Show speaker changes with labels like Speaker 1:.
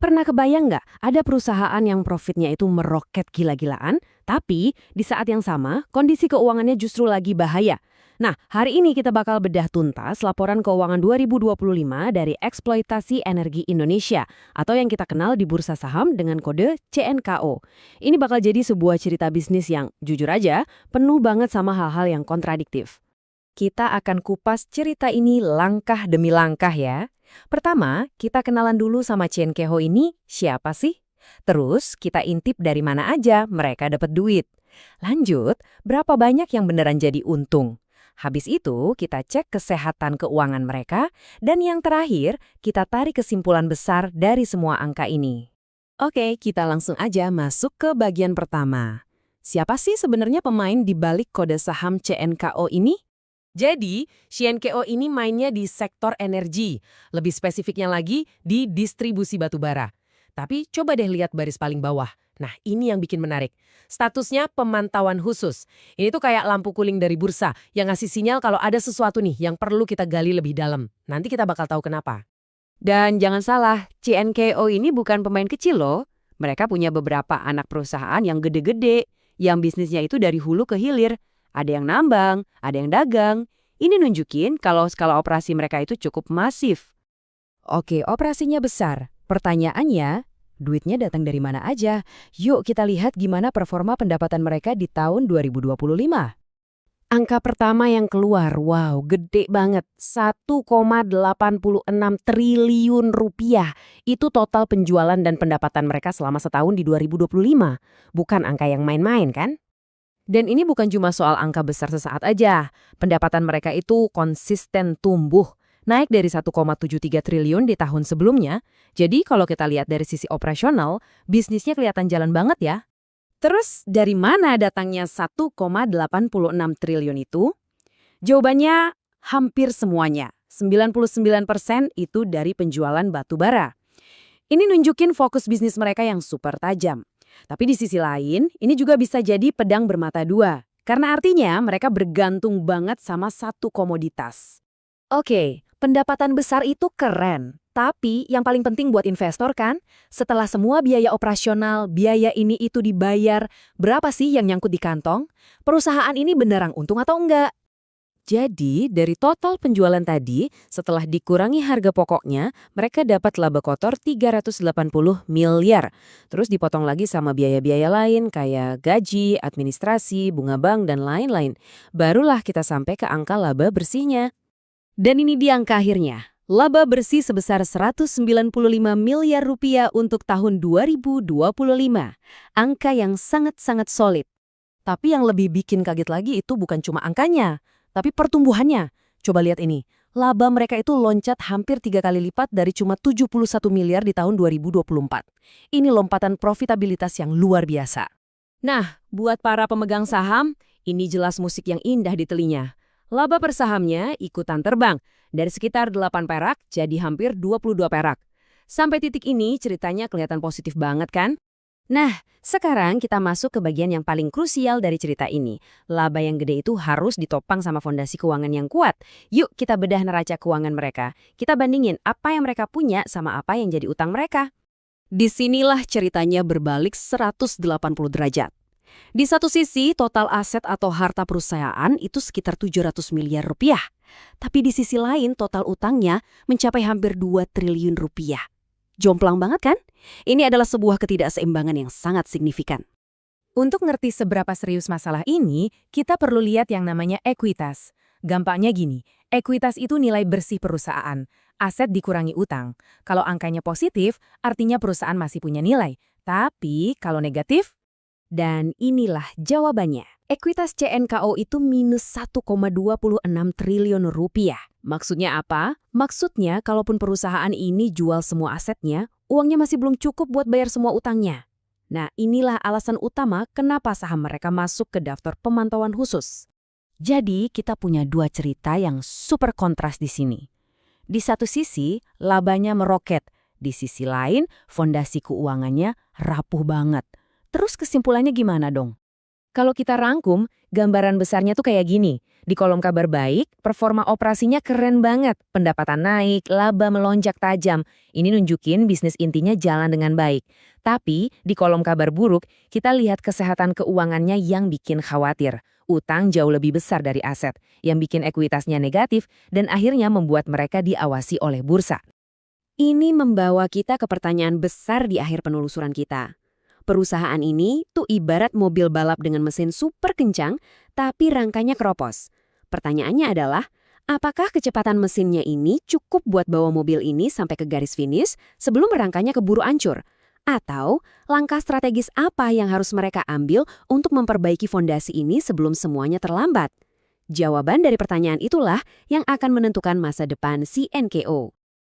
Speaker 1: Pernah kebayang nggak ada perusahaan yang profitnya itu meroket gila-gilaan, tapi di saat yang sama kondisi keuangannya justru lagi bahaya? Nah, hari ini kita bakal bedah tuntas laporan keuangan 2025 dari Eksploitasi Energi Indonesia atau yang kita kenal di bursa saham dengan kode CNKO. Ini bakal jadi sebuah cerita bisnis yang jujur aja penuh banget sama hal-hal yang kontradiktif.
Speaker 2: Kita akan kupas cerita ini langkah demi langkah ya. Pertama, kita kenalan dulu sama Chen Keho ini siapa sih? Terus kita intip dari mana aja mereka dapat duit. Lanjut, berapa banyak yang beneran jadi untung. Habis itu, kita cek kesehatan keuangan mereka. Dan yang terakhir, kita tarik kesimpulan besar dari semua angka ini.
Speaker 1: Oke, kita langsung aja masuk ke bagian pertama. Siapa sih sebenarnya pemain di balik kode saham CNKO ini? Jadi, CNKO ini mainnya di sektor energi, lebih spesifiknya lagi di distribusi batubara. Tapi coba deh lihat baris paling bawah. Nah, ini yang bikin menarik. Statusnya pemantauan khusus. Ini tuh kayak lampu kuning dari bursa yang ngasih sinyal kalau ada sesuatu nih yang perlu kita gali lebih dalam. Nanti kita bakal tahu kenapa. Dan jangan salah, CNKO ini bukan pemain kecil loh. Mereka punya beberapa anak perusahaan yang gede-gede, yang bisnisnya itu dari hulu ke hilir. Ada yang nambang, ada yang dagang. Ini nunjukin kalau skala operasi mereka itu cukup masif.
Speaker 2: Oke, operasinya besar. Pertanyaannya, duitnya datang dari mana aja? Yuk kita lihat gimana performa pendapatan mereka di tahun 2025.
Speaker 1: Angka pertama yang keluar, wow, gede banget. 1,86 triliun rupiah. Itu total penjualan dan pendapatan mereka selama setahun di 2025. Bukan angka yang main-main kan? Dan ini bukan cuma soal angka besar sesaat aja. Pendapatan mereka itu konsisten tumbuh. Naik dari 1,73 triliun di tahun sebelumnya. Jadi kalau kita lihat dari sisi operasional, bisnisnya kelihatan jalan banget ya. Terus dari mana datangnya 1,86 triliun itu? Jawabannya hampir semuanya. 99% itu dari penjualan batu bara. Ini nunjukin fokus bisnis mereka yang super tajam. Tapi di sisi lain, ini juga bisa jadi pedang bermata dua. Karena artinya mereka bergantung banget sama satu komoditas.
Speaker 2: Oke, pendapatan besar itu keren. Tapi yang paling penting buat investor kan, setelah semua biaya operasional, biaya ini itu dibayar, berapa sih yang nyangkut di kantong? Perusahaan ini beneran untung atau enggak?
Speaker 1: Jadi, dari total penjualan tadi, setelah dikurangi harga pokoknya, mereka dapat laba kotor 380 miliar. Terus dipotong lagi sama biaya-biaya lain kayak gaji, administrasi, bunga bank, dan lain-lain. Barulah kita sampai ke angka laba bersihnya. Dan ini dia angka akhirnya. Laba bersih sebesar 195 miliar rupiah untuk tahun 2025. Angka yang sangat-sangat solid. Tapi yang lebih bikin kaget lagi itu bukan cuma angkanya, tapi pertumbuhannya. Coba lihat ini. Laba mereka itu loncat hampir 3 kali lipat dari cuma 71 miliar di tahun 2024. Ini lompatan profitabilitas yang luar biasa. Nah, buat para pemegang saham, ini jelas musik yang indah di telinga. Laba per sahamnya ikutan terbang. Dari sekitar 8 perak jadi hampir 22 perak. Sampai titik ini ceritanya kelihatan positif banget kan? Nah, sekarang kita masuk ke bagian yang paling krusial dari cerita ini. Laba yang gede itu harus ditopang sama fondasi keuangan yang kuat. Yuk kita bedah neraca keuangan mereka. Kita bandingin apa yang mereka punya sama apa yang jadi utang mereka. Disinilah ceritanya berbalik 180 derajat. Di satu sisi, total aset atau harta perusahaan itu sekitar 700 miliar rupiah. Tapi di sisi lain, total utangnya mencapai hampir 2 triliun rupiah. Jomplang banget kan? Ini adalah sebuah ketidakseimbangan yang sangat signifikan.
Speaker 2: Untuk ngerti seberapa serius masalah ini, kita perlu lihat yang namanya ekuitas. Gampangnya gini, ekuitas itu nilai bersih perusahaan, aset dikurangi utang. Kalau angkanya positif, artinya perusahaan masih punya nilai. Tapi kalau negatif,
Speaker 1: dan inilah jawabannya. Ekuitas CNKO itu minus 1,26 triliun rupiah. Maksudnya apa? Maksudnya kalaupun perusahaan ini jual semua asetnya, uangnya masih belum cukup buat bayar semua utangnya. Nah, inilah alasan utama kenapa saham mereka masuk ke daftar pemantauan khusus. Jadi, kita punya dua cerita yang super kontras di sini. Di satu sisi, labanya meroket. Di sisi lain, fondasi keuangannya rapuh banget. Terus kesimpulannya gimana dong?
Speaker 2: Kalau kita rangkum, gambaran besarnya tuh kayak gini. Di kolom kabar baik, performa operasinya keren banget. Pendapatan naik, laba melonjak tajam. Ini nunjukin bisnis intinya jalan dengan baik. Tapi, di kolom kabar buruk, kita lihat kesehatan keuangannya yang bikin khawatir. Utang jauh lebih besar dari aset, yang bikin ekuitasnya negatif dan akhirnya membuat mereka diawasi oleh bursa.
Speaker 1: Ini membawa kita ke pertanyaan besar di akhir penelusuran kita. Perusahaan ini tuh ibarat mobil balap dengan mesin super kencang, tapi rangkanya keropos. Pertanyaannya adalah, apakah kecepatan mesinnya ini cukup buat bawa mobil ini sampai ke garis finish sebelum rangkanya keburu hancur? Atau langkah strategis apa yang harus mereka ambil untuk memperbaiki fondasi ini sebelum semuanya terlambat? Jawaban dari pertanyaan itulah yang akan menentukan masa depan CNKO.